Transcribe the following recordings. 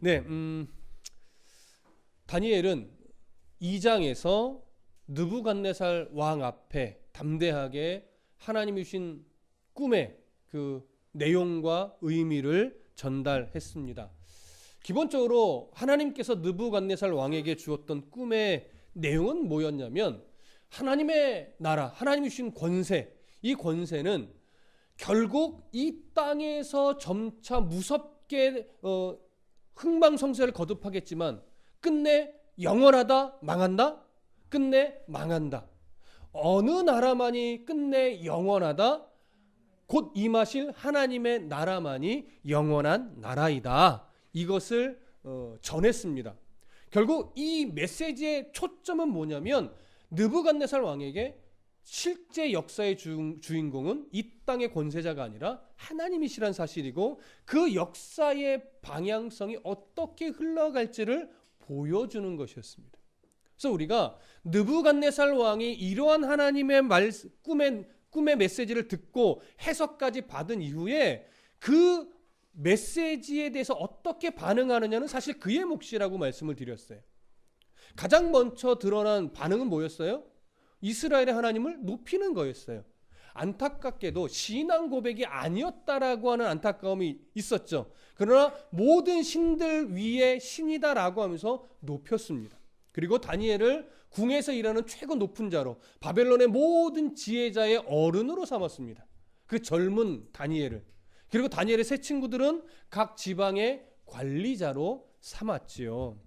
네, 다니엘은 2장에서 느부갓네살 왕 앞에 담대하게 하나님이 주신 꿈의 그 내용과 의미를 전달했습니다. 기본적으로 하나님께서 느부갓네살 왕에게 주었던 꿈의 내용은 뭐였냐면 하나님의 나라, 하나님이 주신 권세, 이 권세는 결국 이 땅에서 점차 무섭게 흥망성쇠를 거듭하겠지만 끝내 영원하다, 망한다? 끝내 망한다. 어느 나라만이 끝내 영원하다? 곧 임하실 하나님의 나라만이 영원한 나라이다. 이것을 전했습니다. 결국 이 메시지의 초점은 뭐냐면 느부갓네살 왕에게 실제 역사의 주인공은 이 땅의 권세자가 아니라 하나님이시란 사실이고 그 역사의 방향성이 어떻게 흘러갈지를 보여주는 것이었습니다. 그래서 우리가 느부갓네살 왕이 이러한 하나님의 꿈의 메시지를 듣고 해석까지 받은 이후에 그 메시지에 대해서 어떻게 반응하느냐는 사실 그의 몫이라고 말씀을 드렸어요. 가장 먼저 드러난 반응은 뭐였어요? 이스라엘의 하나님을 높이는 거였어요. 안타깝게도 신앙 고백이 아니었다라고 하는 안타까움이 있었죠. 그러나 모든 신들 위에 신이다라고 하면서 높였습니다. 그리고 다니엘을 궁에서 일하는 최고 높은 자로 바벨론의 모든 지혜자의 어른으로 삼았습니다. 그 젊은 다니엘을. 그리고 다니엘의 세 친구들은 각 지방의 관리자로 삼았지요.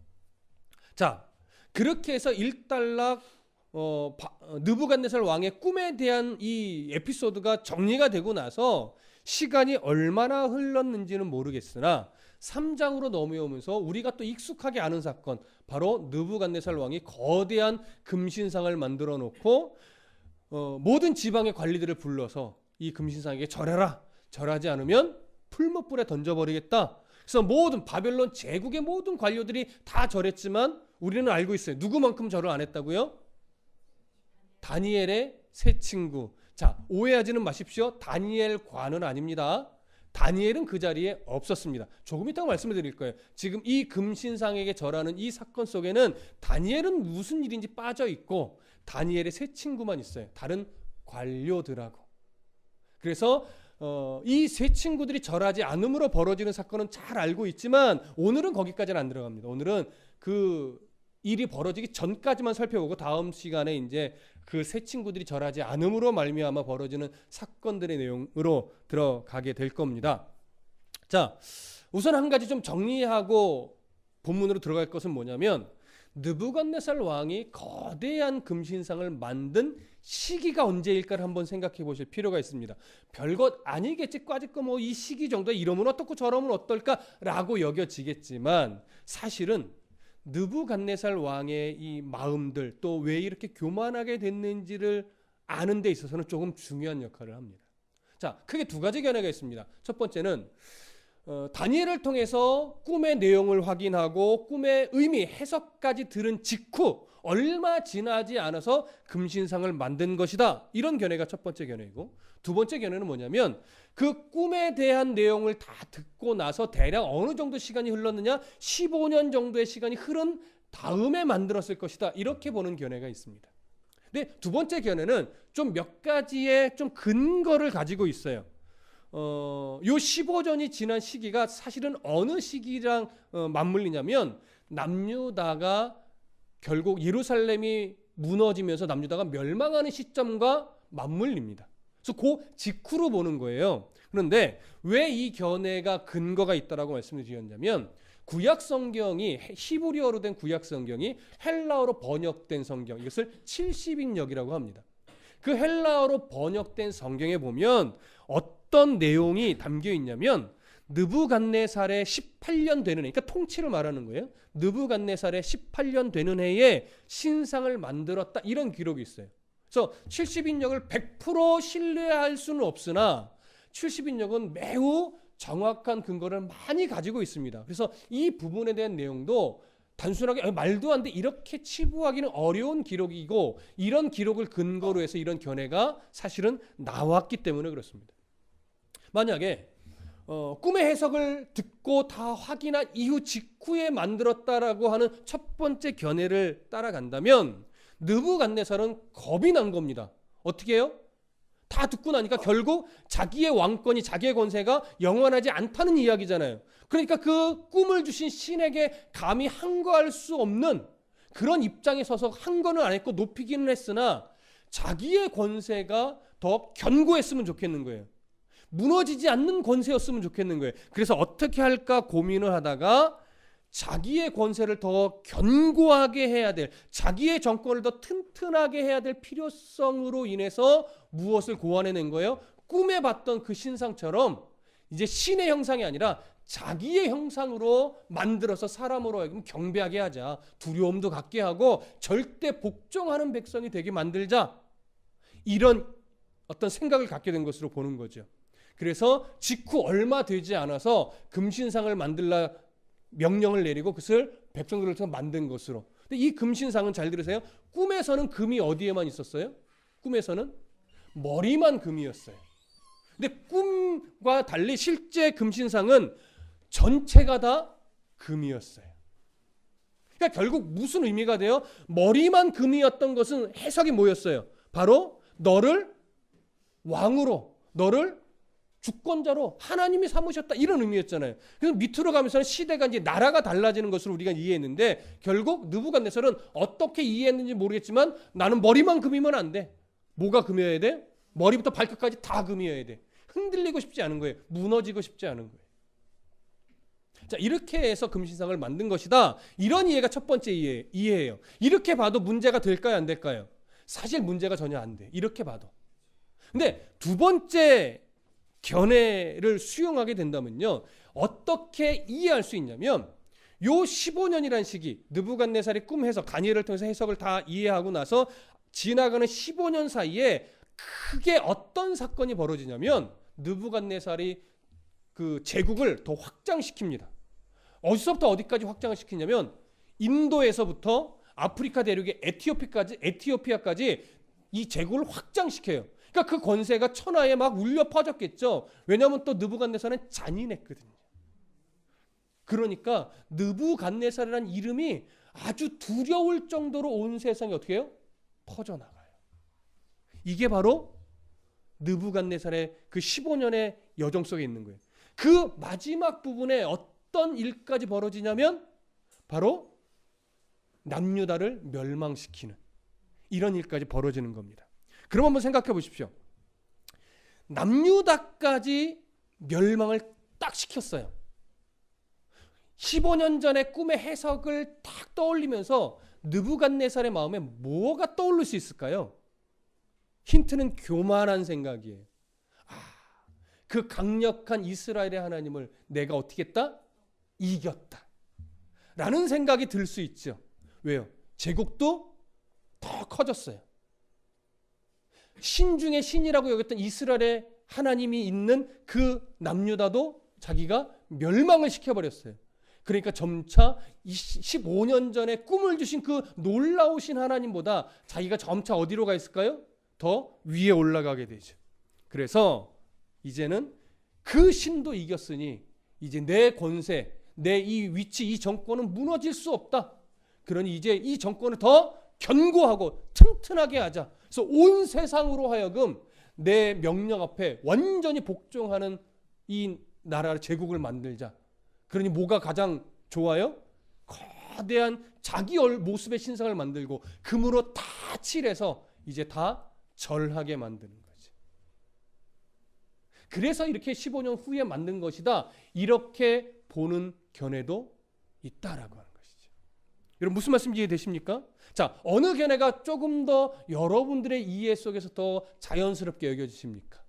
자, 그렇게 해서 일단락 느부갓네살 왕의 꿈에 대한 이 에피소드가 정리가 되고 나서 시간이 얼마나 흘렀는지는 모르겠으나 3장으로 넘어오면서 우리가 또 익숙하게 아는 사건, 바로 느부갓네살 왕이 거대한 금신상을 만들어 놓고 모든 지방의 관리들을 불러서 이 금신상에게 절해라, 절하지 않으면 풀무불에 던져버리겠다. 그래서 모든 바벨론 제국의 모든 관료들이 다 절했지만 우리는 알고 있어요. 누구만큼 절을 안 했다고요? 다니엘의 세 친구. 자, 오해하지는 마십시오. 다니엘과는 아닙니다. 다니엘은 그 자리에 없었습니다. 조금 이따가 말씀을 드릴 거예요. 지금 이 금신상에게 절하는 이 사건 속에는 다니엘은 무슨 일인지 빠져 있고 다니엘의 세 친구만 있어요. 다른 관료들하고. 그래서 이 세 친구들이 절하지 않음으로 벌어지는 사건은 잘 알고 있지만 오늘은 거기까지는 안 들어갑니다. 오늘은 그 일이 벌어지기 전까지만 살펴보고 다음 시간에 이제 그 세 친구들이 절하지 않음으로 말미암아 벌어지는 사건들의 내용으로 들어가게 될 겁니다. 자, 우선 한 가지 좀 정리하고 본문으로 들어갈 것은 뭐냐면 느부갓네살 왕이 거대한 금신상을 만든 시기가 언제일까를 한번 생각해 보실 필요가 있습니다. 별것 아니겠지, 꽈짓거 뭐 이 시기 정도에 이러면 어떻고 저러면 어떨까라고 여겨지겠지만 사실은 느부갓네살 왕의 이 마음들, 또 왜 이렇게 교만하게 됐는지를 아는 데 있어서는 조금 중요한 역할을 합니다. 자, 크게 두 가지 견해가 있습니다. 첫 번째는 다니엘을 통해서 꿈의 내용을 확인하고 꿈의 의미, 해석까지 들은 직후 얼마 지나지 않아서 금신상을 만든 것이다. 이런 견해가 첫 번째 견해이고, 두 번째 견해는 뭐냐면 그 꿈에 대한 내용을 다 듣고 나서 대략 어느 정도 시간이 흘렀느냐, 15년 정도의 시간이 흐른 다음에 만들었을 것이다. 이렇게 보는 견해가 있습니다. 근데 두 번째 견해는 좀 몇 가지의 좀 근거를 가지고 있어요. 요 15년이 지난 시기가 사실은 어느 시기랑 맞물리냐면 남유다가 결국 예루살렘이 무너지면서 남유다가 멸망하는 시점과 맞물립니다. 그래서 그 직후로 보는 거예요. 그런데 왜 이 견해가 근거가 있다라고 말씀을 드렸냐면 구약 성경이 히브리어로 된 구약 성경이 헬라어로 번역된 성경, 이것을 70인역이라고 합니다. 그 헬라어로 번역된 성경에 보면 어떤 내용이 담겨 있냐면 느부갓네살의 18년 되는 해, 그러니까 통치를 말하는 거예요. 느부갓네살의 18년 되는 해에 신상을 만들었다, 이런 기록이 있어요. 그래서 70인역을 100% 신뢰할 수는 없으나 70인역은 매우 정확한 근거를 많이 가지고 있습니다. 그래서 이 부분에 대한 내용도 단순하게 말도 안 돼, 이렇게 치부하기는 어려운 기록이고, 이런 기록을 근거로 해서 이런 견해가 사실은 나왔기 때문에 그렇습니다. 만약에 꿈의 해석을 듣고 다 확인한 이후 직후에 만들었다라고 하는 첫 번째 견해를 따라간다면 느부갓네살은 겁이 난 겁니다. 어떻게 해요? 다 듣고 나니까 결국 자기의 왕권이, 자기의 권세가 영원하지 않다는 이야기잖아요. 그러니까 그 꿈을 주신 신에게 감히 항거할 수 없는 그런 입장에 서서 항거는 안 했고 높이기는 했으나 자기의 권세가 더 견고했으면 좋겠는 거예요. 무너지지 않는 권세였으면 좋겠는 거예요. 그래서 어떻게 할까 고민을 하다가 자기의 권세를 더 견고하게 해야 될, 자기의 정권을 더 튼튼하게 해야 될 필요성으로 인해서 무엇을 고안해낸 거예요? 꿈에 봤던 그 신상처럼 이제 신의 형상이 아니라 자기의 형상으로 만들어서 사람으로 하여금 경배하게 하자, 두려움도 갖게 하고 절대 복종하는 백성이 되게 만들자, 이런 어떤 생각을 갖게 된 것으로 보는 거죠. 그래서 직후 얼마 되지 않아서 금신상을 만들라 명령을 내리고 그것을 백성들을 통해 만든 것으로. 근데 이 금신상은 잘 들으세요. 꿈에서는 금이 어디에만 있었어요? 꿈에서는 머리만 금이었어요. 근데 꿈과 달리 실제 금신상은 전체가 다 금이었어요. 그러니까 결국 무슨 의미가 돼요? 머리만 금이었던 것은 해석이 뭐였어요? 바로 너를 왕으로, 너를 주권자로 하나님이 삼으셨다, 이런 의미였잖아요. 그래서 밑으로 가면서는 시대가 이제 나라가 달라지는 것으로 우리가 이해했는데 결국 느부갓네살은 어떻게 이해했는지 모르겠지만 나는 머리만 금이면 안 돼. 뭐가 금이어야 돼? 머리부터 발끝까지 다 금이어야 돼. 흔들리고 싶지 않은 거예요. 무너지고 싶지 않은 거예요. 자, 이렇게 해서 금신상을 만든 것이다. 이런 이해가 첫 번째 이해예요. 이렇게 봐도 문제가 될까요, 안 될까요? 사실 문제가 전혀 안 돼. 이렇게 봐도. 근데 두 번째 견해를 수용하게 된다면요, 어떻게 이해할 수 있냐면 요 15년이라는 시기, 느부갓네살의 꿈 해석, 다니엘을 통해서 해석을 다 이해하고 나서 지나가는 15년 사이에 크게 어떤 사건이 벌어지냐면 느부갓네살이 그 제국을 더 확장시킵니다. 어디서부터 어디까지 확장을 시키냐면 인도에서부터 아프리카 대륙의 에티오피아까지 이 제국을 확장시켜요. 그러니까 그 권세가 천하에 막 울려 퍼졌겠죠. 왜냐하면 또 느부갓네살은 잔인했거든요. 그러니까 느부갓네살이라는 이름이 아주 두려울 정도로 온 세상에 어떻게 해요? 퍼져나가요. 이게 바로 느부갓네살의 그 15년의 여정 속에 있는 거예요. 그 마지막 부분에 어떤 일까지 벌어지냐면 바로 남유다를 멸망시키는 이런 일까지 벌어지는 겁니다. 그럼 한번 생각해 보십시오. 남유다까지 멸망을 딱 시켰어요. 15년 전에 꿈의 해석을 딱 떠올리면서 느부갓네살의 마음에 뭐가 떠오를 수 있을까요? 힌트는 교만한 생각이에요. 그 강력한 이스라엘의 하나님을 내가 어떻게 했다? 이겼다. 라는 생각이 들 수 있죠. 왜요? 제국도 더 커졌어요. 신 중에 신이라고 여겼던 이스라엘의 하나님이 있는 그 남유다도 자기가 멸망을 시켜버렸어요. 그러니까 점차 15년 전에 꿈을 주신 그 놀라우신 하나님보다 자기가 점차 어디로 가 있을까요? 더 위에 올라가게 되죠. 그래서 이제는 그 신도 이겼으니 이제 내 권세, 내 이 위치, 이 정권은 무너질 수 없다. 그러니 이제 이 정권을 더 견고하고 튼튼하게 하자. 그래서 온 세상으로 하여금 내 명령 앞에 완전히 복종하는 이 나라 제국을 만들자. 그러니 뭐가 가장 좋아요? 거대한 자기 모습의 신상을 만들고 금으로 다 칠해서 이제 다 절하게 만드는 거지. 그래서 이렇게 15년 후에 만든 것이다. 이렇게 보는 견해도 있다라고 하는 것이죠. 여러분 무슨 말씀인지 이해되십니까? 자, 어느 견해가 조금 더 여러분들의 이해 속에서 더 자연스럽게 여겨지십니까?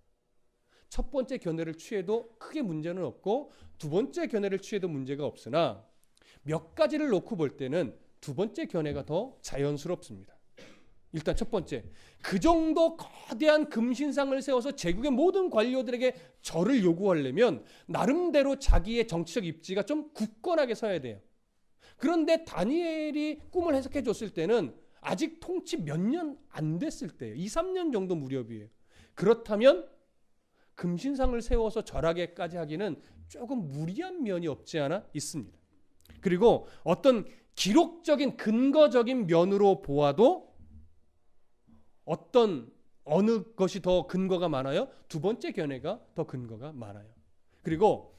첫 번째 견해를 취해도 크게 문제는 없고 두 번째 견해를 취해도 문제가 없으나 몇 가지를 놓고 볼 때는 두 번째 견해가 더 자연스럽습니다. 일단 첫 번째, 그 정도 거대한 금신상을 세워서 제국의 모든 관료들에게 절을 요구하려면 나름대로 자기의 정치적 입지가 좀 굳건하게 서야 돼요. 그런데 다니엘이 꿈을 해석해 줬을 때는 아직 통치 몇 년 안 됐을 때예요. 2, 3년 정도 무렵이에요. 그렇다면 금신상을 세워서 절하게까지 하기는 조금 무리한 면이 없지 않아 있습니다. 그리고 어떤 기록적인 근거적인 면으로 보아도 어느 것이 더 근거가 많아요? 두 번째 견해가 더 근거가 많아요. 그리고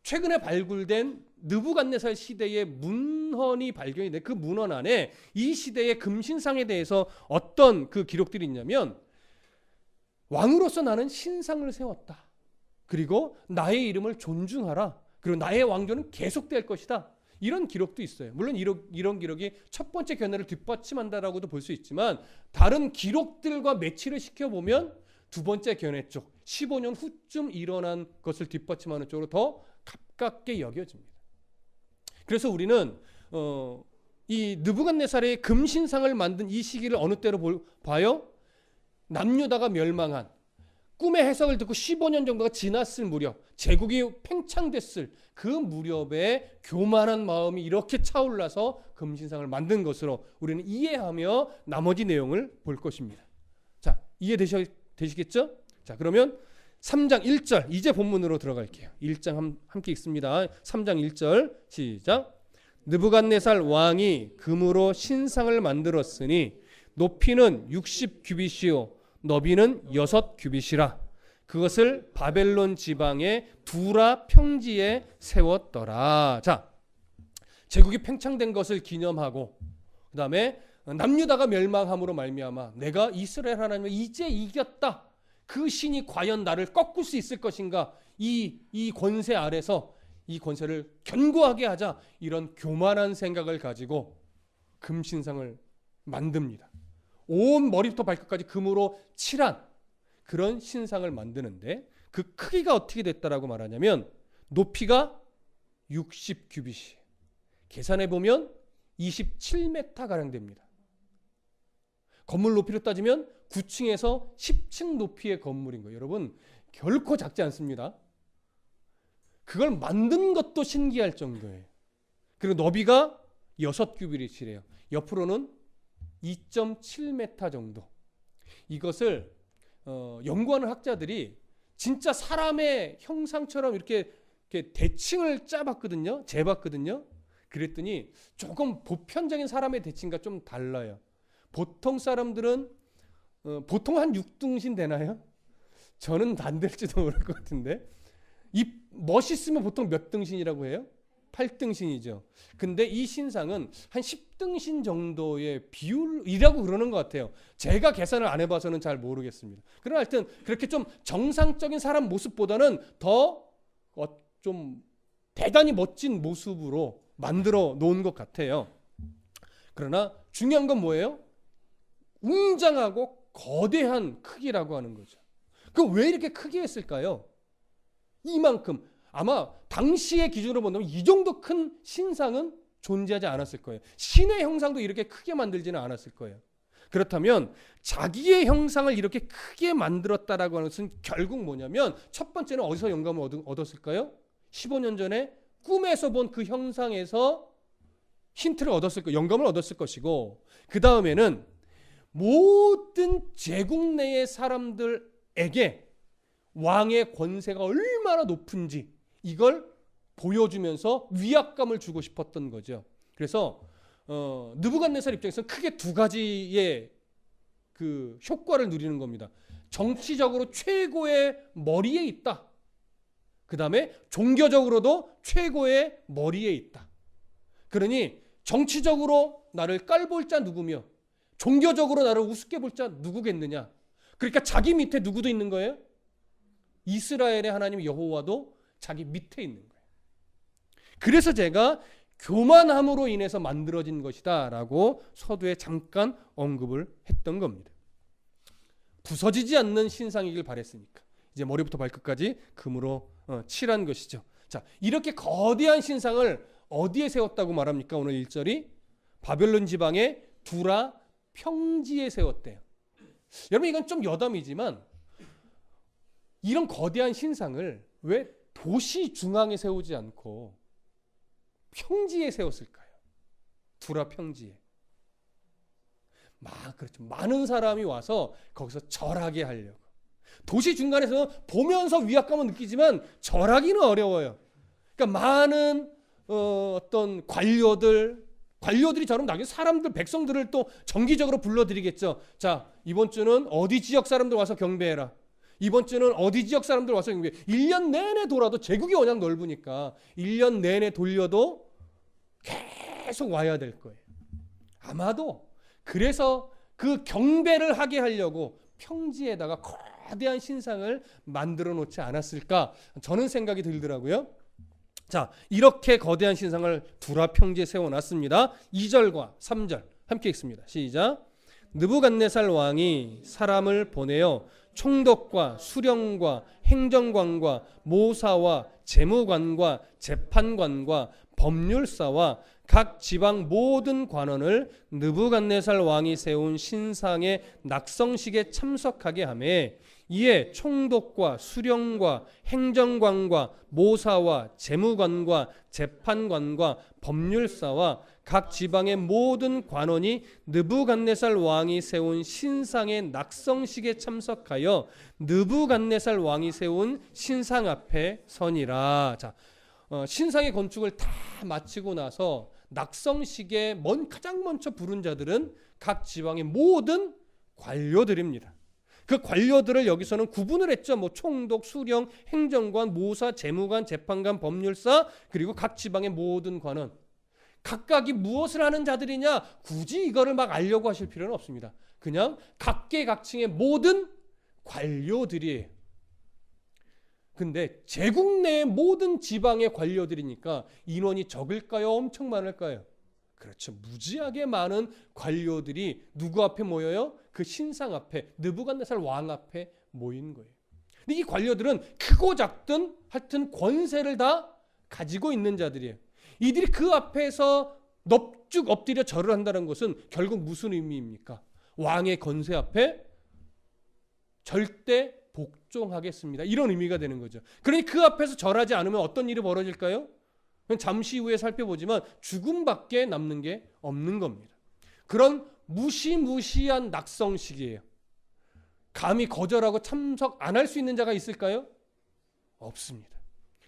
최근에 발굴된 느부갓네살 시대의 문헌이 발견이 돼 그 문헌 안에 이 시대의 금신상에 대해서 어떤 그 기록들이 있냐면 왕으로서 나는 신상을 세웠다. 그리고 나의 이름을 존중하라. 그리고 나의 왕조는 계속될 것이다. 이런 기록도 있어요. 물론 이런 기록이 첫 번째 견해를 뒷받침한다라고도 볼 수 있지만 다른 기록들과 매치를 시켜보면 두 번째 견해 쪽 15년 후쯤 일어난 것을 뒷받침하는 쪽으로 더 가깝게 여겨집니다. 그래서 우리는 이 느부갓네살의 금신상을 만든 이 시기를 어느 때로 봐요? 남유다가 멸망한 꿈의 해석을 듣고 15년 정도가 지났을 무렵, 제국이 팽창됐을 그 무렵에 교만한 마음이 이렇게 차올라서 금신상을 만든 것으로 우리는 이해하며 나머지 내용을 볼 것입니다. 자, 이해되시겠죠? 자, 그러면 3장 1절 이제 본문으로 들어갈게요. 1장 함께 읽습니다. 3장 1절 시작. 느부갓네살 왕이 금으로 신상을 만들었으니 높이는 60규빗이요 너비는 6규빗이라. 그것을 바벨론 지방의 두라 평지에 세웠더라. 자, 제국이 팽창된 것을 기념하고 그 다음에 남유다가 멸망함으로 말미암아 내가 이스라엘 하나님을 이제 이겼다. 그 신이 과연 나를 꺾을 수 있을 것인가? 이 권세 아래서 이 권세를 견고하게 하자. 이런 교만한 생각을 가지고 금신상을 만듭니다. 온 머리부터 발끝까지 금으로 칠한 그런 신상을 만드는데 그 크기가 어떻게 됐다라고 말하냐면 높이가 60규빗이 계산해 보면 27m가량 됩니다. 건물 높이로 따지면 9층에서 10층 높이의 건물인 거예요. 여러분 결코 작지 않습니다. 그걸 만든 것도 신기할 정도예요. 그리고 너비가 6규빗이래요. 옆으로는 2.7m 정도. 이것을 연구하는 학자들이 진짜 사람의 형상처럼 이렇게 대칭을 짜봤거든요. 재봤거든요. 그랬더니 조금 보편적인 사람의 대칭과 좀 달라요. 보통 사람들은 보통 한 6등신 되나요? 저는 안 될지도 모를 것 같은데 멋있으면 보통 몇 등신이라고 해요? 8등신이죠. 근데 이 신상은 한 10등신 정도의 비율이라고 그러는 것 같아요. 제가 계산을 안 해봐서는 잘 모르겠습니다. 그러나 하여튼 그렇게 좀 정상적인 사람 모습보다는 더 좀 대단히 멋진 모습으로 만들어 놓은 것 같아요. 그러나 중요한 건 뭐예요? 웅장하고 거대한 크기라고 하는 거죠. 그럼 왜 이렇게 크게 했을까요? 이만큼. 아마 당시의 기준으로 본다면 이 정도 큰 신상은 존재하지 않았을 거예요. 신의 형상도 이렇게 크게 만들지는 않았을 거예요. 그렇다면 자기의 형상을 이렇게 크게 만들었다라고 하는 것은 결국 뭐냐면 첫 번째는 어디서 영감을 얻었을까요? 15년 전에 꿈에서 본 그 형상에서 힌트를 얻었을 거예요. 영감을 얻었을 것이고 그 다음에는 모든 제국 내의 사람들에게 왕의 권세가 얼마나 높은지 이걸 보여주면서 위압감을 주고 싶었던 거죠. 그래서 느부갓네살 입장에서는 크게 두 가지의 그 효과를 누리는 겁니다. 정치적으로 최고의 머리에 있다. 그 다음에 종교적으로도 최고의 머리에 있다. 그러니 정치적으로 나를 깔볼 자 누구며 종교적으로 나를 우습게 볼 자 누구겠느냐. 그러니까 자기 밑에 누구도 있는 거예요? 이스라엘의 하나님 여호와도 자기 밑에 있는 거예요. 그래서 제가 교만함으로 인해서 만들어진 것이다 라고 서두에 잠깐 언급을 했던 겁니다. 부서지지 않는 신상이길 바랬으니까 이제 머리부터 발끝까지 금으로 칠한 것이죠. 자, 이렇게 거대한 신상을 어디에 세웠다고 말합니까? 오늘 1절이 바벨론 지방의 두라 평지에 세웠대요. 여러분 이건 좀 여담이지만 이런 거대한 신상을 왜 도시 중앙에 세우지 않고 평지에 세웠을까요? 두라 평지에. 그렇죠. 많은 사람이 와서 거기서 절하게 하려고. 도시 중간에서 보면서 위압감은 느끼지만 절하기는 어려워요. 그러니까 많은 어떤 관료들이 저런 나중에 사람들, 백성들을 또 정기적으로 불러들이겠죠. 자, 이번 주는 어디 지역 사람들 와서 경배해라. 이번 주는 어디 지역 사람들 와서 경배해. 1년 내내 돌아도 제국이 워낙 넓으니까 1년 내내 돌려도 계속 와야 될 거예요. 아마도 그래서 그 경배를 하게 하려고 평지에다가 거대한 신상을 만들어 놓지 않았을까, 저는 생각이 들더라고요. 자, 이렇게 거대한 신상을 두라 평지에 세워놨습니다. 2절과 3절 함께 읽습니다. 시작. 느부갓네살 왕이 사람을 보내어 총독과 수령과 행정관과 모사와 재무관과 재판관과 법률사와 각 지방 모든 관원을 느부갓네살 왕이 세운 신상의 낙성식에 참석하게 하며, 이에 총독과 수령과 행정관과 모사와 재무관과 재판관과 법률사와 각 지방의 모든 관원이 느부갓네살 왕이 세운 신상의 낙성식에 참석하여 느부갓네살 왕이 세운 신상 앞에 서니라. 자, 신상의 건축을 다 마치고 나서 낙성식에 가장 먼저 부른 자들은 각 지방의 모든 관료들입니다. 그 관료들을 여기서는 구분을 했죠. 총독, 수령, 행정관, 모사, 재무관, 재판관, 법률사, 그리고 각 지방의 모든 관원. 각각이 무엇을 하는 자들이냐, 굳이 이거를 막 알려고 하실 필요는 없습니다. 그냥 각계각층의 모든 관료들이에요. 근데 제국 내의 모든 지방의 관료들이니까 인원이 적을까요? 엄청 많을까요? 그렇죠. 무지하게 많은 관료들이 누구 앞에 모여요? 그 신상 앞에, 느부갓네살 왕 앞에 모인 거예요. 근데 이 관료들은 크고 작든 하여튼 권세를 다 가지고 있는 자들이에요. 이들이 그 앞에서 넙죽 엎드려 절을 한다는 것은 결국 무슨 의미입니까? 왕의 권세 앞에 절대 복종하겠습니다. 이런 의미가 되는 거죠. 그러니 그 앞에서 절하지 않으면 어떤 일이 벌어질까요? 잠시 후에 살펴보지만 죽음밖에 남는 게 없는 겁니다. 그런 무시무시한 낙성식이에요. 감히 거절하고 참석 안 할 수 있는 자가 있을까요? 없습니다.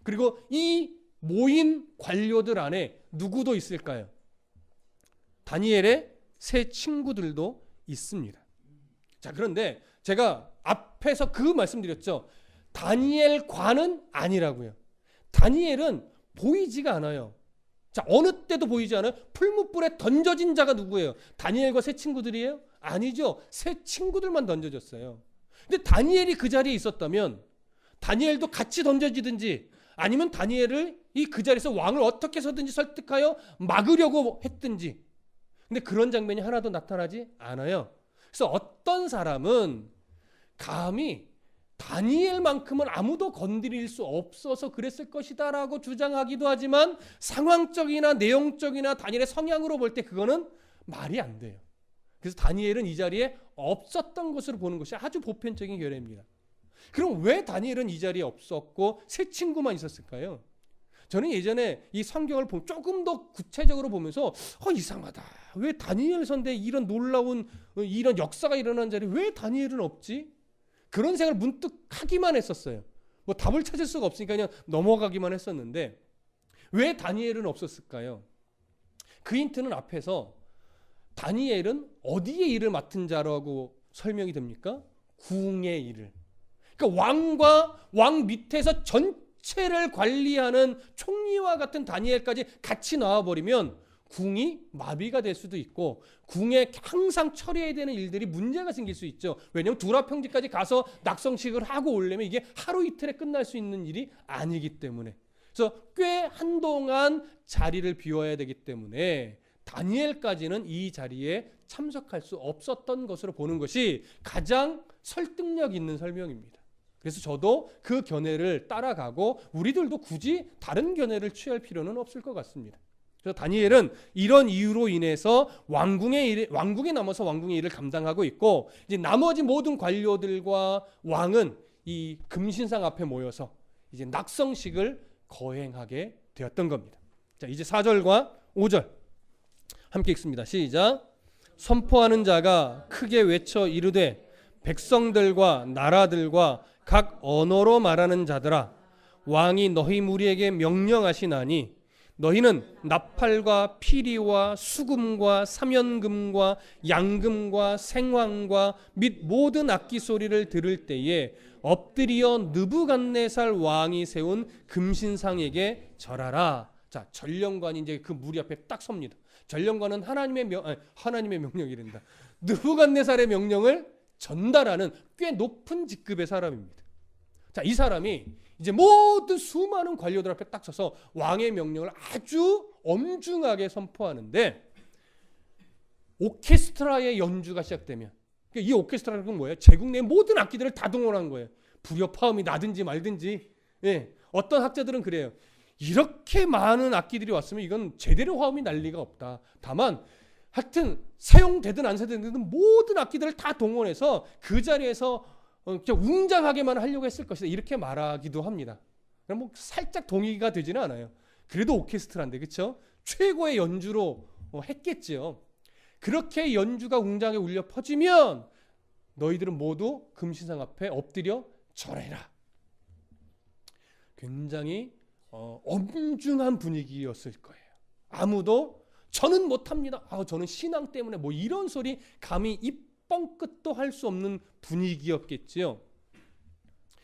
그리고 이 모인 관료들 안에 누구도 있을까요? 다니엘의 세 친구들도 있습니다. 자, 그런데 제가 앞에서 그 말씀드렸죠. 다니엘과는 아니라고요. 다니엘은 보이지가 않아요. 자, 어느 때도 보이지 않아요? 풀무불에 던져진 자가 누구예요? 다니엘과 세 친구들이에요? 아니죠. 세 친구들만 던져졌어요. 근데 다니엘이 그 자리에 있었다면 다니엘도 같이 던져지든지, 아니면 다니엘을 그 자리에서 왕을 어떻게 해서든지 설득하여 막으려고 했든지. 근데 그런 장면이 하나도 나타나지 않아요. 그래서 어떤 사람은 감히 다니엘만큼은 아무도 건드릴 수 없어서 그랬을 것이다 라고 주장하기도 하지만, 상황적이나 내용적이나 다니엘의 성향으로 볼 때 그거는 말이 안 돼요. 그래서 다니엘은 이 자리에 없었던 것으로 보는 것이 아주 보편적인 견해입니다. 그럼 왜 다니엘은 이 자리에 없었고 세 친구만 있었을까요? 저는 예전에 이 성경을 조금 더 구체적으로 보면서 이상하다. 왜 다니엘 선대에 이런 놀라운 이런 역사가 일어난 자리에 왜 다니엘은 없지? 그런 생각을 문득 하기만 했었어요. 답을 찾을 수가 없으니까 그냥 넘어가기만 했었는데, 왜 다니엘은 없었을까요? 그 힌트는 앞에서 다니엘은 어디에 일을 맡은 자라고 설명이 됩니까? 궁의 일을. 그러니까 왕과 왕 밑에서 전체를 관리하는 총리와 같은 다니엘까지 같이 나와버리면 궁이 마비가 될 수도 있고, 궁에 항상 처리해야 되는 일들이 문제가 생길 수 있죠. 왜냐하면 두라 평지까지 가서 낙성식을 하고 오려면 이게 하루 이틀에 끝날 수 있는 일이 아니기 때문에, 그래서 꽤 한동안 자리를 비워야 되기 때문에 다니엘까지는 이 자리에 참석할 수 없었던 것으로 보는 것이 가장 설득력 있는 설명입니다. 그래서 저도 그 견해를 따라가고 우리들도 굳이 다른 견해를 취할 필요는 없을 것 같습니다. 그래서 다니엘은 이런 이유로 인해서 왕궁에 남아서 왕궁의 일을 감당하고 있고, 이제 나머지 모든 관료들과 왕은 이 금신상 앞에 모여서 이제 낙성식을 거행하게 되었던 겁니다. 자, 이제 4절과 5절 함께 읽습니다. 시작. 선포하는 자가 크게 외쳐 이르되 백성들과 나라들과 각 언어로 말하는 자들아, 왕이 너희 무리에게 명령하시나니 너희는 나팔과 피리와 수금과 사면금과 양금과 생황과 및 모든 악기 소리를 들을 때에 엎드려 느부갓네살 왕이 세운 금신상에게 절하라. 자, 전령관이 이제 그 무리 앞에 딱 섭니다. 전령관은 하나님의 명령이란다. 느부갓네살의 명령을 전달하는 꽤 높은 직급의 사람입니다. 자, 이 사람이 이제 모든 수많은 관료들 앞에 딱 서서 왕의 명령을 아주 엄중하게 선포하는데, 오케스트라의 연주가 시작되면, 이 오케스트라는 뭐예요? 제국 내 모든 악기들을 다 동원한 거예요. 불협화음이 나든지 말든지. 예, 어떤 학자들은 그래요. 이렇게 많은 악기들이 왔으면 이건 제대로 화음이 날 리가 없다. 다만 하여튼 사용되든 안 사용되든 모든 악기들을 다 동원해서 그 자리에서 웅장하게만 하려고 했을 것이다. 이렇게 말하기도 합니다. 그럼 뭐 살짝 동의가 되지는 않아요. 그래도 오케스트라인데, 그렇죠? 최고의 연주로 했겠지요. 그렇게 연주가 웅장하게 울려 퍼지면 너희들은 모두 금신상 앞에 엎드려 절해라. 굉장히 엄중한 분위기였을 거예요. 아무도 저는 못합니다. 저는 신앙 때문에 뭐 이런 소리 감히 입 뻥끗도 할 수 없는 분위기였겠지요.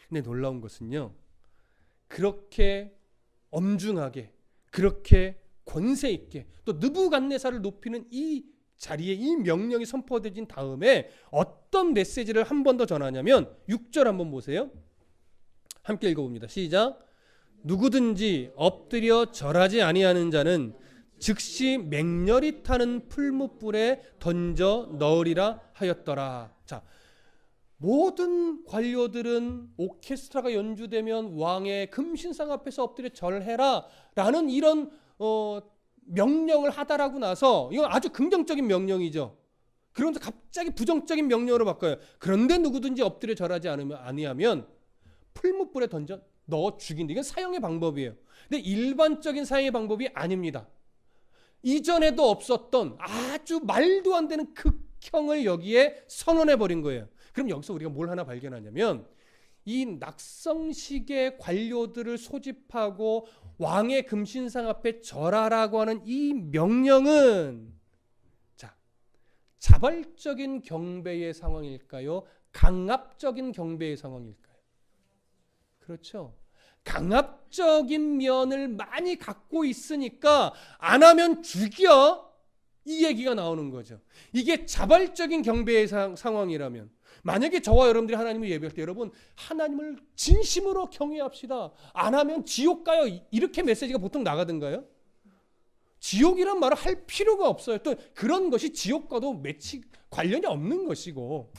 근데 놀라운 것은요, 그렇게 엄중하게, 그렇게 권세 있게 또 느부갓네살을 높이는 이 자리에 이 명령이 선포되진 다음에 어떤 메시지를 한 번 더 전하냐면 6절 한번 보세요. 함께 읽어봅니다. 시작. 누구든지 엎드려 절하지 아니하는 자는 즉시 맹렬히 타는 풀무불에 던져 넣으리라 하였더라. 자, 모든 관료들은 오케스트라가 연주되면 왕의 금신상 앞에서 엎드려 절해라 라는 이런 명령을 하다라고 나서, 이건 아주 긍정적인 명령이죠. 그런데 갑자기 부정적인 명령으로 바꿔요. 그런데 누구든지 엎드려 절하지 아니하면 풀무불에 던져 넣어 죽인다. 이건 사형의 방법이에요. 근데 일반적인 사형의 방법이 아닙니다. 이전에도 없었던 아주 말도 안 되는 극형을 여기에 선언해 버린 거예요. 그럼 여기서 우리가 뭘 하나 발견하냐면, 이 낙성식의 관료들을 소집하고 왕의 금신상 앞에 절하라고 하는 이 명령은, 자, 자발적인 경배의 상황일까요? 강압적인 경배의 상황일까요? 그렇죠. 강압적인 면을 많이 갖고 있으니까 안 하면 죽여, 이 얘기가 나오는 거죠. 이게 자발적인 경배의 상황이라면, 만약에 저와 여러분들이 하나님을 예배할 때, 여러분 하나님을 진심으로 경외합시다, 안 하면 지옥 가요, 이렇게 메시지가 보통 나가던가요? 지옥이란 말을 할 필요가 없어요. 또 그런 것이 지옥과도 관련이 없는 것이고,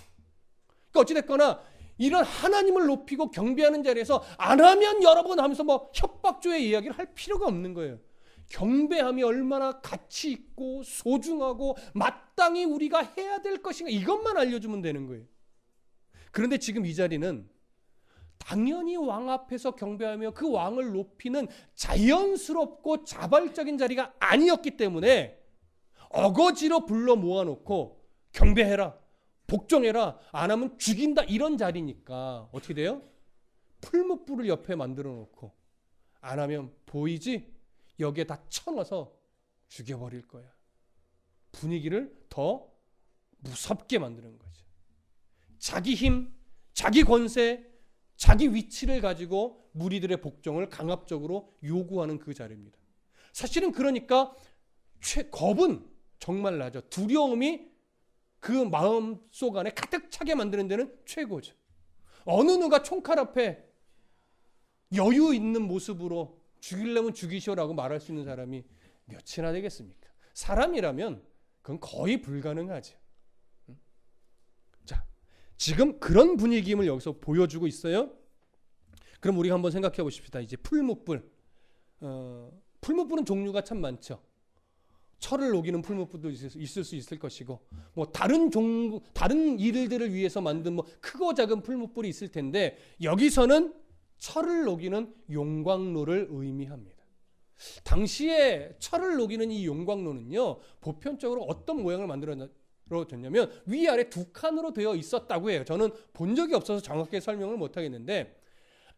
그러니까 어찌됐거나 이런 하나님을 높이고 경배하는 자리에서 안 하면 여러분 하면서 뭐 협박조의 이야기를 할 필요가 없는 거예요. 경배함이 얼마나 가치 있고 소중하고 마땅히 우리가 해야 될 것인가, 이것만 알려주면 되는 거예요. 그런데 지금 이 자리는 당연히 왕 앞에서 경배하며 그 왕을 높이는 자연스럽고 자발적인 자리가 아니었기 때문에 어거지로 불러 모아놓고 경배해라, 복종해라, 안 하면 죽인다, 이런 자리니까 어떻게 돼요? 풀무불을 옆에 만들어 놓고 안 하면 보이지? 여기에 다 쳐넣어서 죽여버릴 거야. 분위기를 더 무섭게 만드는 거죠. 자기 힘, 자기 권세, 자기 위치를 가지고 무리들의 복종을 강압적으로 요구하는 그 자리입니다. 사실은 그러니까 겁은 정말 나죠. 두려움이 그 마음속 안에 가득 차게 만드는 데는 최고죠. 어느 누가 총칼 앞에 여유 있는 모습으로 죽이려면 죽이시오라고 말할 수 있는 사람이 몇이나 되겠습니까? 사람이라면 그건 거의 불가능하죠. 자, 지금 그런 분위기임을 여기서 보여주고 있어요. 그럼 우리가 한번 생각해 보십시다. 이제 풀무불. 풀무불은 종류가 참 많죠. 철을 녹이는 풀무불도 있을 수 있을 것이고, 뭐 다른 일들을 위해서 만든 뭐 크고 작은 풀무불이 있을 텐데, 여기서는 철을 녹이는 용광로를 의미합니다. 당시에 철을 녹이는 이 용광로는요, 보편적으로 어떤 모양을 됐냐면 위아래 두 칸으로 되어 있었다고 해요. 저는 본 적이 없어서 정확하게 설명을 못 하겠는데,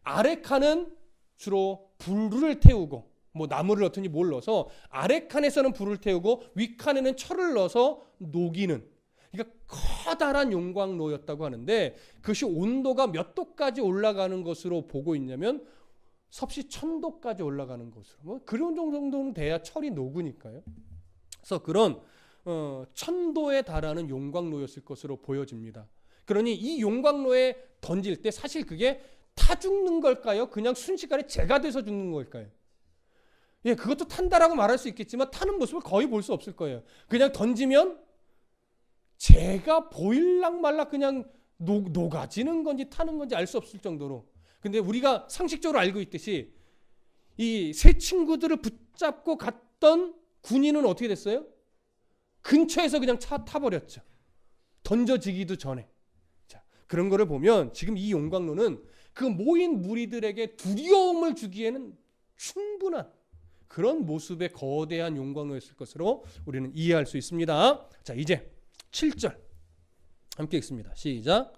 아래 칸은 주로 불을 태우고 뭐 나무를 넣든지 뭘 넣어서 아래 칸에서는 불을 태우고 위 칸에는 철을 넣어서 녹이는, 그러니까 커다란 용광로였다고 하는데, 그것이 온도가 몇 도까지 올라가는 것으로 보고 있냐면 섭씨 1000도까지 올라가는 것으로, 뭐 그런 정도는 돼야 철이 녹으니까요. 그래서 그런 1000도에 달하는 용광로였을 것으로 보여집니다. 그러니 이 용광로에 던질 때 사실 그게 타 죽는 걸까요? 그냥 순식간에 재가 돼서 죽는 걸까요? 예, 그것도 탄다라고 말할 수 있겠지만 타는 모습을 거의 볼 수 없을 거예요. 그냥 던지면 재가 보일락 말락 그냥 녹아지는 건지 타는 건지 알 수 없을 정도로. 근데 우리가 상식적으로 알고 있듯이 이 세 친구들을 붙잡고 갔던 군인은 어떻게 됐어요? 근처에서 그냥 타버렸죠. 던져지기도 전에. 자, 그런 거를 보면 지금 이 용광로는 그 모인 무리들에게 두려움을 주기에는 충분한 그런 모습의 거대한 용광로였을 것으로 우리는 이해할 수 있습니다. 자, 이제 7절 함께 읽습니다. 시작.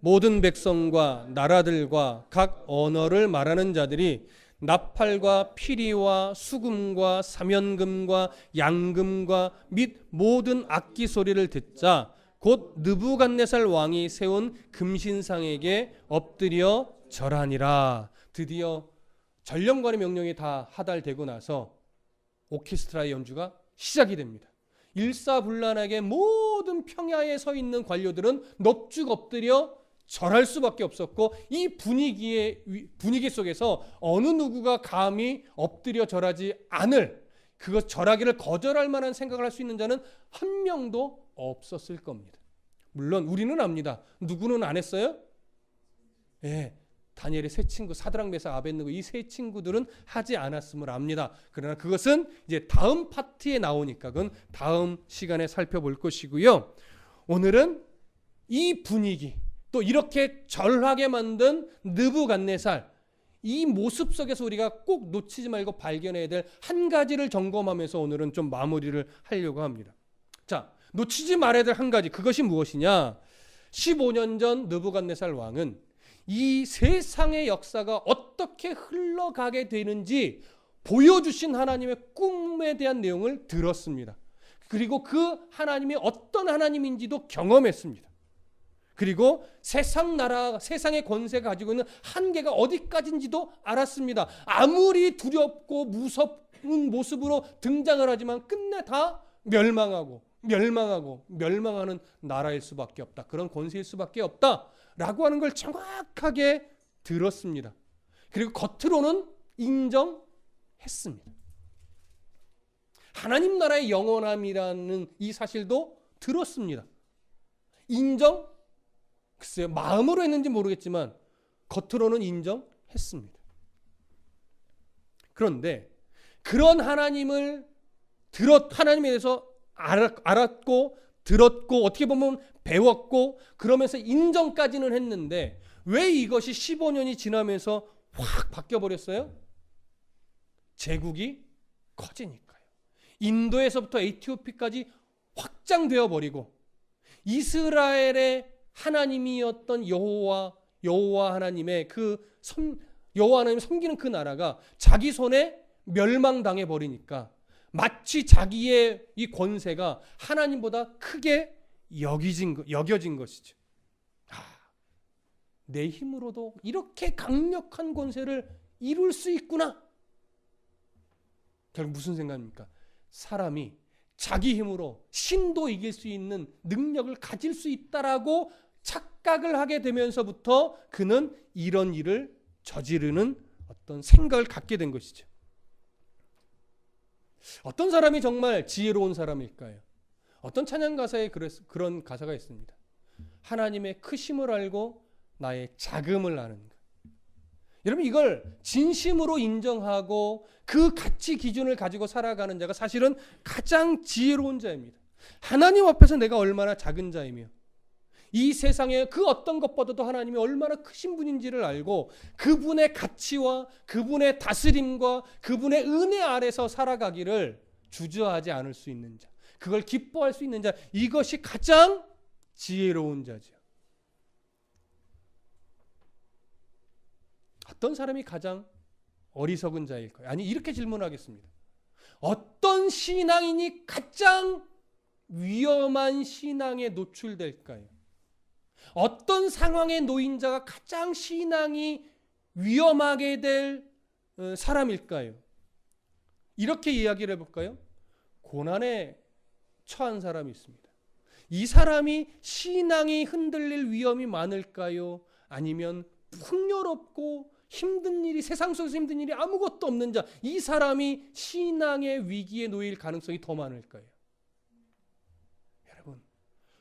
모든 백성과 나라들과 각 언어를 말하는 자들이 나팔과 피리와 수금과 사면금과 양금과 및 모든 악기 소리를 듣자 곧 느부갓네살 왕이 세운 금신상에게 엎드려 절하니라. 드디어 전령관의 명령이 다 하달되고 나서 오케스트라의 연주가 시작이 됩니다. 일사불란하게 모든 평야에 서 있는 관료들은 넙죽 엎드려 절할 수밖에 없었고, 이 분위기 속에서 어느 누구가 감히 엎드려 절하지 않을, 그것 절하기를 거절할 만한 생각을 할 수 있는 자는 한 명도 없었을 겁니다. 물론 우리는 압니다. 누구는 안 했어요? 예, 다니엘의 세 친구 사드락 메삭 아벳느고 이 세 친구들은 하지 않았음을 압니다. 그러나 그것은 이제 다음 파트에 나오니까 그건 다음 시간에 살펴볼 것이고요. 오늘은 이 분위기, 또 이렇게 절하게 만든 느부갓네살, 이 모습 속에서 우리가 꼭 놓치지 말고 발견해야 될 한 가지를 점검하면서 오늘은 좀 마무리를 하려고 합니다. 자, 놓치지 말아야 될 한 가지, 그것이 무엇이냐? 15년 전 느부갓네살 왕은 이 세상의 역사가 어떻게 흘러가게 되는지 보여주신 하나님의 꿈에 대한 내용을 들었습니다. 그리고 그 하나님이 어떤 하나님인지도 경험했습니다. 그리고 세상의 권세가 가지고 있는 한계가 어디까지인지도 알았습니다. 아무리 두렵고 무서운 모습으로 등장을 하지만 끝내 다 멸망하는 나라일 수밖에 없다. 그런 권세일 수밖에 없다라고 하는 걸 정확하게 들었습니다. 그리고 겉으로는 인정했습니다. 하나님 나라의 영원함이라는 이 사실도 들었습니다. 글쎄요, 마음으로 했는지 모르겠지만 겉으로는 인정했습니다. 그런데 그런 하나님에 대해서 알았고 들었고 어떻게 보면 배웠고 그러면서 인정까지는 했는데 왜 이것이 15년이 지나면서 확 바뀌어버렸어요? 제국이 커지니까요. 인도에서부터 에티오피아까지 확장되어 버리고 이스라엘의 하나님이었던 여호와 하나님의 여호와 하나님 섬기는 그 나라가 자기 손에 멸망당해 버리니까 마치 자기의 이 권세가 하나님보다 크게 여겨진 것이죠. 내 힘으로도 이렇게 강력한 권세를 이룰 수 있구나. 결국 무슨 생각입니까? 사람이 자기 힘으로 신도 이길 수 있는 능력을 가질 수 있다라고 착각을 하게 되면서부터 그는 이런 일을 저지르는 어떤 생각을 갖게 된 것이죠. 어떤 사람이 정말 지혜로운 사람일까요? 어떤 찬양 가사에 그런 가사가 있습니다. 하나님의 크심을 알고 나의 작음을 아는가. 여러분, 이걸 진심으로 인정하고 그 가치 기준을 가지고 살아가는 자가 사실은 가장 지혜로운 자입니다. 하나님 앞에서 내가 얼마나 작은 자이며 이 세상에 그 어떤 것보다도 하나님이 얼마나 크신 분인지를 알고 그분의 가치와 그분의 다스림과 그분의 은혜 아래서 살아가기를 주저하지 않을 수 있는 자. 그걸 기뻐할 수 있는 자, 이것이 가장 지혜로운 자죠. 어떤 사람이 가장 어리석은 자일까요? 아니, 이렇게 질문하겠습니다. 어떤 신앙인이 가장 위험한 신앙에 노출될까요? 어떤 상황에 놓인 자가 가장 신앙이 위험하게 될 사람일까요? 이렇게 이야기를 해볼까요? 고난에 처한 사람이 있습니다. 이 사람이 신앙이 흔들릴 위험이 많을까요? 아니면 풍요롭고 힘든 일이, 세상 속에서 힘든 일이 아무것도 없는 자, 이 사람이 신앙의 위기에 놓일 가능성이 더 많을까요? 여러분,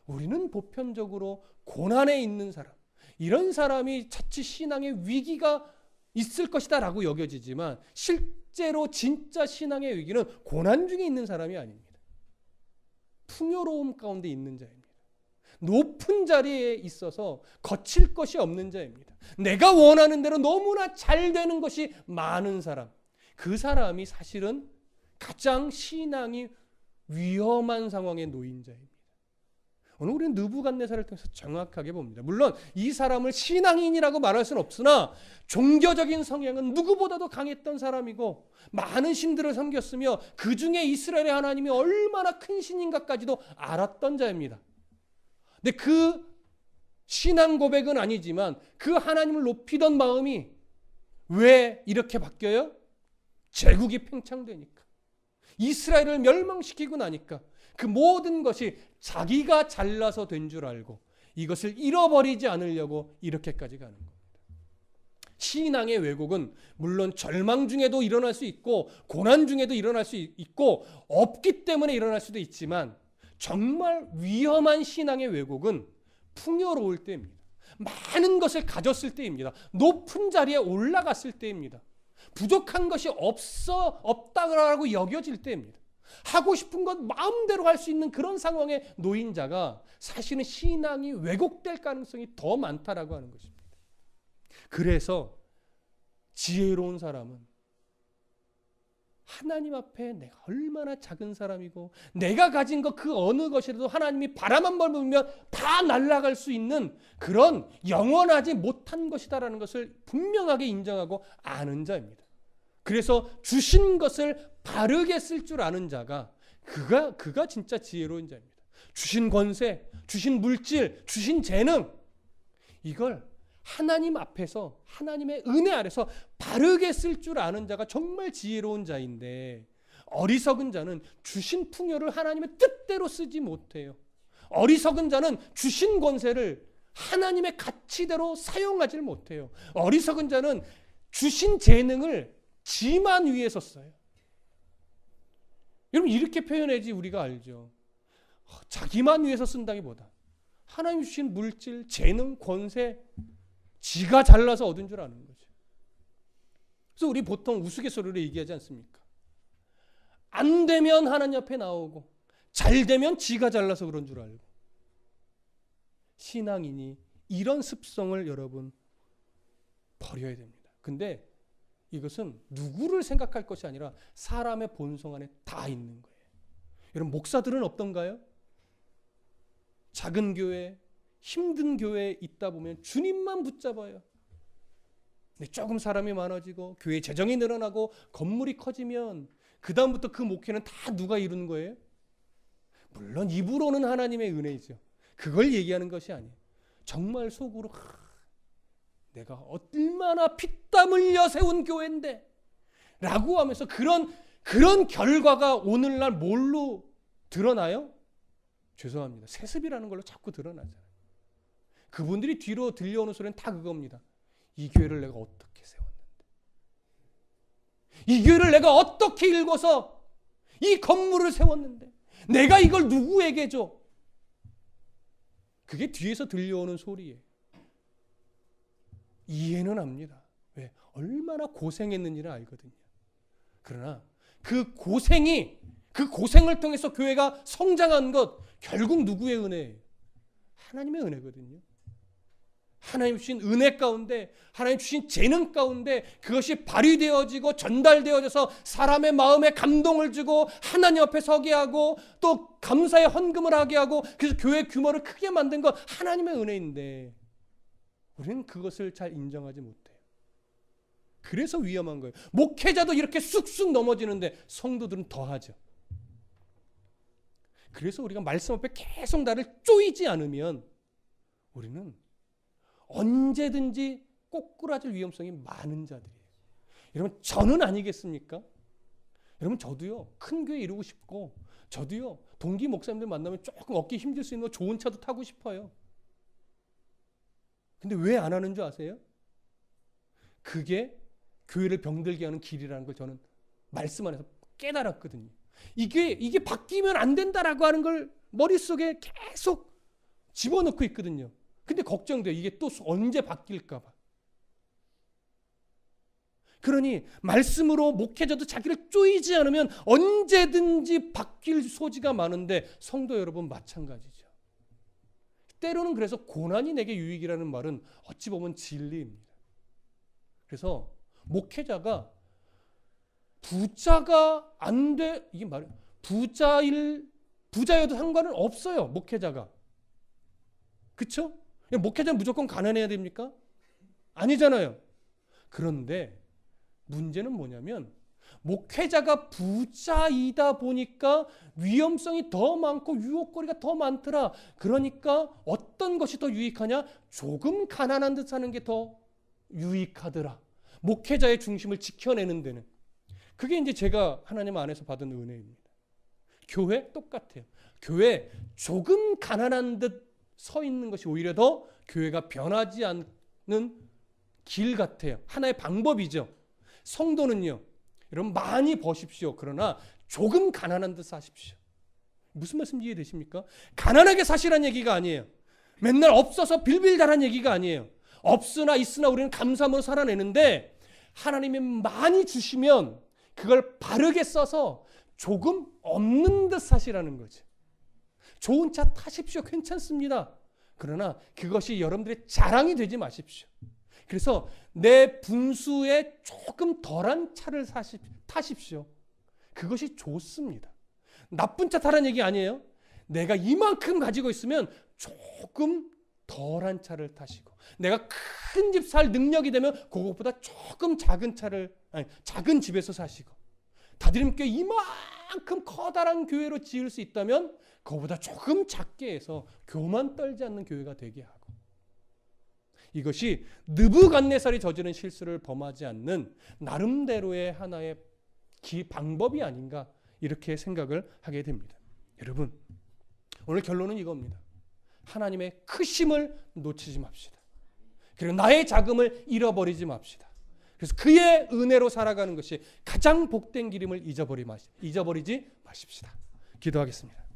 우리는 보편적으로 고난에 있는 사람, 이런 사람이 자칫 신앙의 위기가 있을 것이다 라고 여겨지지만, 실제로 진짜 신앙의 위기는 고난 중에 있는 사람이 아닙니다. 풍요로움 가운데 있는 자입니다. 높은 자리에 있어서 거칠 것이 없는 자입니다. 내가 원하는 대로 너무나 잘 되는 것이 많은 사람, 그 사람이 사실은 가장 신앙이 위험한 상황에 놓인 자입니다. 오늘 우리는 느부갓네살을 통해서 정확하게 봅니다. 물론 이 사람을 신앙인이라고 말할 수는 없으나 종교적인 성향은 누구보다도 강했던 사람이고 많은 신들을 섬겼으며 그 중에 이스라엘의 하나님이 얼마나 큰 신인가까지도 알았던 자입니다. 근데 그 신앙 고백은 아니지만 그 하나님을 높이던 마음이 왜 이렇게 바뀌어요? 제국이 팽창되니까, 이스라엘을 멸망시키고 나니까 그 모든 것이 자기가 잘나서 된 줄 알고 이것을 잃어버리지 않으려고 이렇게까지 가는 겁니다. 신앙의 왜곡은 물론 절망 중에도 일어날 수 있고 고난 중에도 일어날 수 있고 없기 때문에 일어날 수도 있지만, 정말 위험한 신앙의 왜곡은 풍요로울 때입니다. 많은 것을 가졌을 때입니다. 높은 자리에 올라갔을 때입니다. 부족한 것이 없다고 여겨질 때입니다. 하고 싶은 것 마음대로 할 수 있는 그런 상황에 놓인 자가 사실은 신앙이 왜곡될 가능성이 더 많다라고 하는 것입니다. 그래서 지혜로운 사람은 하나님 앞에 내가 얼마나 작은 사람이고 내가 가진 것 그 어느 것이라도 하나님이 바람 한 번 불면 다 날아갈 수 있는 그런 영원하지 못한 것이다라는 것을 분명하게 인정하고 아는 자입니다. 그래서 주신 것을 바르게 쓸 줄 아는 자가 그가 진짜 지혜로운 자입니다. 주신 권세, 주신 물질, 주신 재능, 이걸 하나님 앞에서, 하나님의 은혜 아래서 바르게 쓸 줄 아는 자가 정말 지혜로운 자인데, 어리석은 자는 주신 풍요를 하나님의 뜻대로 쓰지 못해요. 어리석은 자는 주신 권세를 하나님의 가치대로 사용하지 못해요. 어리석은 자는 주신 재능을 지만 위해서 써요. 여러분, 이렇게 표현해야지 우리가 알죠. 자기만 위해서 쓴다기보다 하나님 주신 물질, 재능, 권세, 지가 잘나서 얻은 줄 아는 거죠. 그래서 우리 보통 우스갯소리로 얘기하지 않습니까? 안 되면 하나님 앞에 나오고 잘 되면 지가 잘나서 그런 줄 알고. 신앙인이 이런 습성을 여러분 버려야 됩니다. 근데 이것은 누구를 생각할 것이 아니라 사람의 본성 안에 다 있는 거예요. 여러분, 목사들은 어떤가요? 작은 교회, 힘든 교회에 있다 보면 주님만 붙잡아요. 근데 조금 사람이 많아지고 교회 재정이 늘어나고 건물이 커지면 그 다음부터 그 목회는 다 누가 이루는 거예요? 물론 입으로는 하나님의 은혜이죠. 그걸 얘기하는 것이 아니에요. 정말 속으로 내가 얼마나 피땀 흘려 세운 교회인데 라고 하면서 그런 결과가 오늘날 뭘로 드러나요? 죄송합니다. 세습이라는 걸로 자꾸 드러나잖아요. 그분들이 뒤로 들려오는 소리는 다 그겁니다. 이 교회를 내가 어떻게 세웠는데, 이 교회를 내가 어떻게 일궈서 이 건물을 세웠는데, 내가 이걸 누구에게 줘? 그게 뒤에서 들려오는 소리예요. 이해는 합니다. 왜? 얼마나 고생했는지는 알거든요. 그러나 그 고생을 통해서 교회가 성장한 것, 결국 누구의 은혜예요? 하나님의 은혜거든요. 하나님 주신 은혜 가운데, 하나님 주신 재능 가운데 그것이 발휘되어지고 전달되어져서 사람의 마음에 감동을 주고 하나님 앞에 서게 하고 또 감사의 헌금을 하게 하고, 그래서 교회 규모를 크게 만든 건 하나님의 은혜인데 우리는 그것을 잘 인정하지 못해요. 그래서 위험한 거예요. 목회자도 이렇게 쑥쑥 넘어지는데 성도들은 더하죠. 그래서 우리가 말씀 앞에 계속 나를 쪼이지 않으면 우리는 언제든지 꼬꾸라질 위험성이 많은 자들이에요. 여러분, 저는 아니겠습니까? 여러분, 저도요 큰 교회 이루고 싶고, 저도요 동기 목사님들 만나면 조금 얻기 힘들 수 있는 좋은 차도 타고 싶어요. 근데 왜 안 하는 줄 아세요? 그게 교회를 병들게 하는 길이라는 걸 저는 말씀 안에서 깨달았거든요. 이게 바뀌면 안 된다라고 하는 걸 머릿속에 계속 집어넣고 있거든요. 근데 걱정돼요. 이게 또 언제 바뀔까 봐. 그러니 말씀으로 목회자도 자기를 쪼이지 않으면 언제든지 바뀔 소지가 많은데 성도 여러분 마찬가지죠. 때로는 그래서 고난이 내게 유익이라는 말은 어찌 보면 진리입니다. 그래서 목회자가 부자가 안 돼, 이게 말이에요. 부자여도 상관은 없어요. 목회자가. 그렇죠? 목회자는 무조건 가난해야 됩니까? 아니잖아요. 그런데 문제는 뭐냐면 목회자가 부자이다 보니까 위험성이 더 많고 유혹거리가 더 많더라. 그러니까 어떤 것이 더 유익하냐? 조금 가난한 듯 사는 게 더 유익하더라. 목회자의 중심을 지켜내는 데는. 그게 이제 제가 하나님 안에서 받은 은혜입니다. 교회 똑같아요. 교회 조금 가난한 듯 서 있는 것이 오히려 더 교회가 변하지 않는 길 같아요. 하나의 방법이죠. 성도는요, 여러분 많이 버십시오. 그러나 조금 가난한 듯 사십시오. 무슨 말씀 이해되십니까? 가난하게 사시란 얘기가 아니에요. 맨날 없어서 빌빌달한 얘기가 아니에요. 없으나 있으나 우리는 감사함으로 살아내는데, 하나님이 많이 주시면 그걸 바르게 써서 조금 없는 듯 사시라는 거죠. 좋은 차 타십시오. 괜찮습니다. 그러나 그것이 여러분들의 자랑이 되지 마십시오. 그래서 내 분수에 조금 덜한 차를 타십시오. 그것이 좋습니다. 나쁜 차 타라는 얘기 아니에요. 내가 이만큼 가지고 있으면 조금 덜한 차를 타시고, 내가 큰 집 살 능력이 되면 그것보다 조금 작은 집에서 사시고, 다드림교회 이만큼 커다란 교회로 지을 수 있다면 그거보다 조금 작게 해서 교만 떨지 않는 교회가 되게 하고, 이것이 느부갓네살이 저지른 실수를 범하지 않는 나름대로의 하나의 방법이 아닌가, 이렇게 생각을 하게 됩니다. 여러분, 오늘 결론은 이겁니다. 하나님의 크심을 놓치지 맙시다. 그리고 나의 자금을 잃어버리지 맙시다. 그래서 그의 은혜로 살아가는 것이 가장 복된 길임을 잊어버리지 마십시다. 기도하겠습니다.